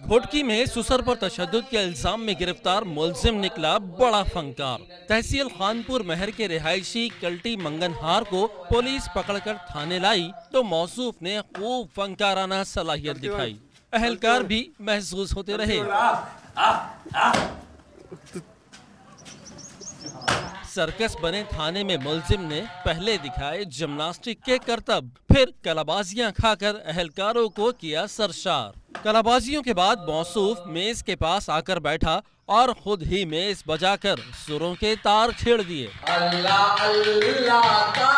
घोटकी में सुसर पर तशद्दुद के इल्जाम में गिरफ्तार मुलजिम निकला बड़ा फंकार। तहसील खानपुर महर के रिहायशी कल्टी मंगनहार को पुलिस पकड़कर थाने लाई तो मौसूफ ने खूब फंकाराना सलाहियत दिखाई। अहलकार भी महसूस होते रहे। सर्कस बने थाने में मुलजिम ने पहले दिखाए जिम्नास्टिक के करतब, फिर कलाबाजियां खाकर अहलकारों को किया सरशार। कलाबाजियों के बाद मौसूफ मेज के पास आकर बैठा और खुद ही मेज बजाकर सुरों के तार छेड़ दिए। अल्लाह अल्लाह का